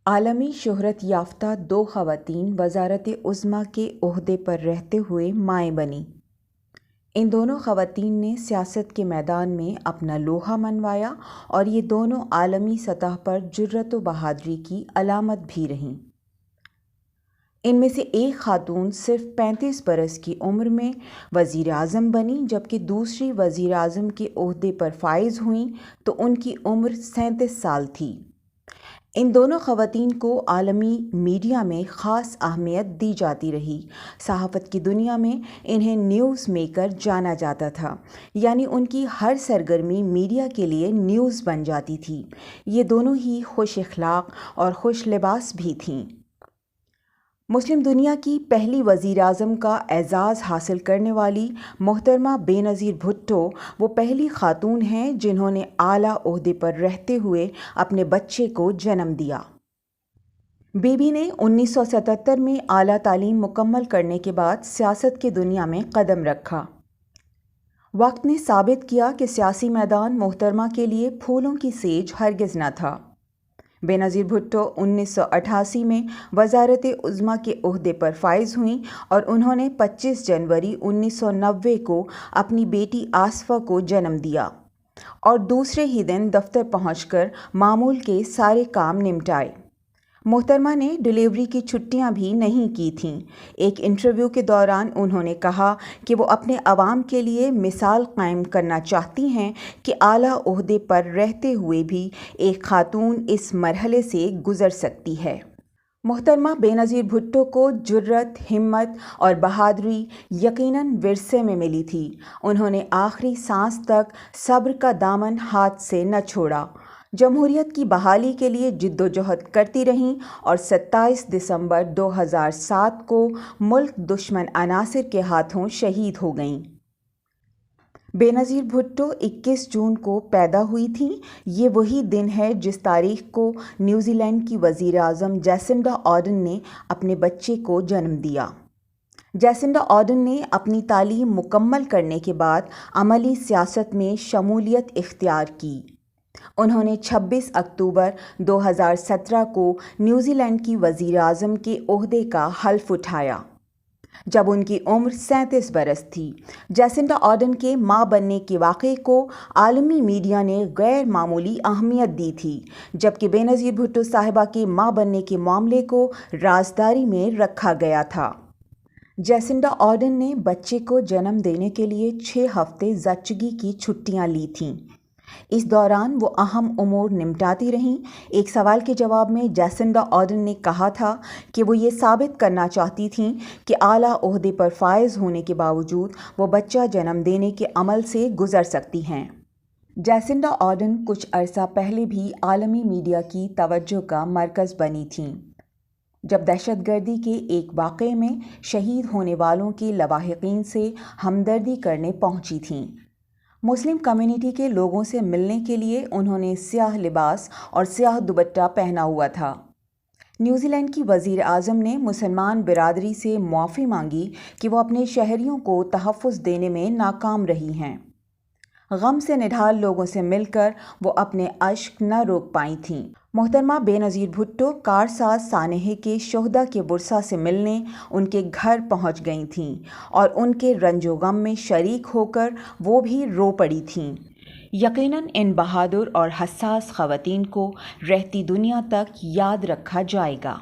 عالمی شہرت یافتہ دو خواتین وزارت عظمیٰ کے عہدے پر رہتے ہوئے مائیں بنیں۔ ان دونوں خواتین نے سیاست کے میدان میں اپنا لوہا منوایا اور یہ دونوں عالمی سطح پر جرأت و بہادری کی علامت بھی رہیں۔ ان میں سے ایک خاتون صرف 35 برس کی عمر میں وزیر اعظم بنی، جبکہ دوسری وزیر اعظم کے عہدے پر فائز ہوئیں تو ان کی عمر 37 سال تھی۔ ان دونوں خواتین کو عالمی میڈیا میں خاص اہمیت دی جاتی رہی۔ صحافت کی دنیا میں انہیں نیوز میکر جانا جاتا تھا، یعنی ان کی ہر سرگرمی میڈیا کے لیے نیوز بن جاتی تھی۔ یہ دونوں ہی خوش اخلاق اور خوش لباس بھی تھیں۔ مسلم دنیا کی پہلی وزیر اعظم کا اعزاز حاصل کرنے والی محترمہ بے نظیر بھٹو وہ پہلی خاتون ہیں جنہوں نے اعلیٰ عہدے پر رہتے ہوئے اپنے بچے کو جنم دیا۔ بی بی نے 1977 میں اعلیٰ تعلیم مکمل کرنے کے بعد سیاست کی دنیا میں قدم رکھا۔ وقت نے ثابت کیا کہ سیاسی میدان محترمہ کے لیے پھولوں کی سیج ہرگز نہ تھا۔ بے نظیر بھٹو 1988 میں وزارت عظمیٰ کے عہدے پر فائز ہوئیں اور انہوں نے 25 جنوری 1990 کو اپنی بیٹی آصفہ کو جنم دیا اور دوسرے ہی دن دفتر پہنچ کر معمول کے سارے کام نمٹائے۔ محترمہ نے ڈیلیوری کی چھٹیاں بھی نہیں کی تھیں۔ ایک انٹرویو کے دوران انہوں نے کہا کہ وہ اپنے عوام کے لیے مثال قائم کرنا چاہتی ہیں کہ اعلیٰ عہدے پر رہتے ہوئے بھی ایک خاتون اس مرحلے سے گزر سکتی ہے۔ محترمہ بے نظیر بھٹو کو جرأت، ہمت اور بہادری یقیناً ورثے میں ملی تھی۔ انہوں نے آخری سانس تک صبر کا دامن ہاتھ سے نہ چھوڑا، جمہوریت کی بحالی کے لیے جدوجہد کرتی رہیں اور 27 دسمبر 2007 کو ملک دشمن عناصر کے ہاتھوں شہید ہو گئیں۔ بے نظیر بھٹو 21 جون کو پیدا ہوئی تھیں۔ یہ وہی دن ہے جس تاریخ کو نیوزی لینڈ کی وزیر اعظم جیسنڈا آرڈن نے اپنے بچے کو جنم دیا۔ جیسنڈا آرڈن نے اپنی تعلیم مکمل کرنے کے بعد عملی سیاست میں شمولیت اختیار کی۔ انہوں نے 26 اکتوبر 2017 کو نیوزی لینڈ کی وزیر اعظم کے عہدے کا حلف اٹھایا، جب ان کی عمر 37 برس تھی۔ جیسنڈا آرڈن کے ماں بننے کے واقعے کو عالمی میڈیا نے غیر معمولی اہمیت دی تھی، جبکہ بے نظیر بھٹو صاحبہ کے ماں بننے کے معاملے کو رازداری میں رکھا گیا تھا۔ جیسنڈا آرڈن نے بچے کو جنم دینے کے لیے 6 ہفتے زچگی کی چھٹیاں لی تھیں۔ اس دوران وہ اہم امور نمٹاتی رہیں۔ ایک سوال کے جواب میں جیسنڈا آرڈن نے کہا تھا کہ وہ یہ ثابت کرنا چاہتی تھیں کہ اعلیٰ عہدے پر فائز ہونے کے باوجود وہ بچہ جنم دینے کے عمل سے گزر سکتی ہیں۔ جیسنڈا آرڈن کچھ عرصہ پہلے بھی عالمی میڈیا کی توجہ کا مرکز بنی تھیں، جب دہشت گردی کے ایک واقعے میں شہید ہونے والوں کے لواحقین سے ہمدردی کرنے پہنچی تھیں۔ مسلم کمیونٹی کے لوگوں سے ملنے کے لیے انہوں نے سیاہ لباس اور سیاہ دوپٹہ پہنا ہوا تھا۔ نیوزی لینڈ کی وزیر اعظم نے مسلمان برادری سے معافی مانگی کہ وہ اپنے شہریوں کو تحفظ دینے میں ناکام رہی ہیں۔ غم سے نڈھال لوگوں سے مل کر وہ اپنے اشک نہ روک پائی تھیں۔ محترمہ بے نظیر بھٹو کارساز سانحے کے شہداء کے ورثاء سے ملنے ان کے گھر پہنچ گئی تھیں اور ان کے رنج و غم میں شریک ہو کر وہ بھی رو پڑی تھیں۔ یقیناً ان بہادر اور حساس خواتین کو رہتی دنیا تک یاد رکھا جائے گا۔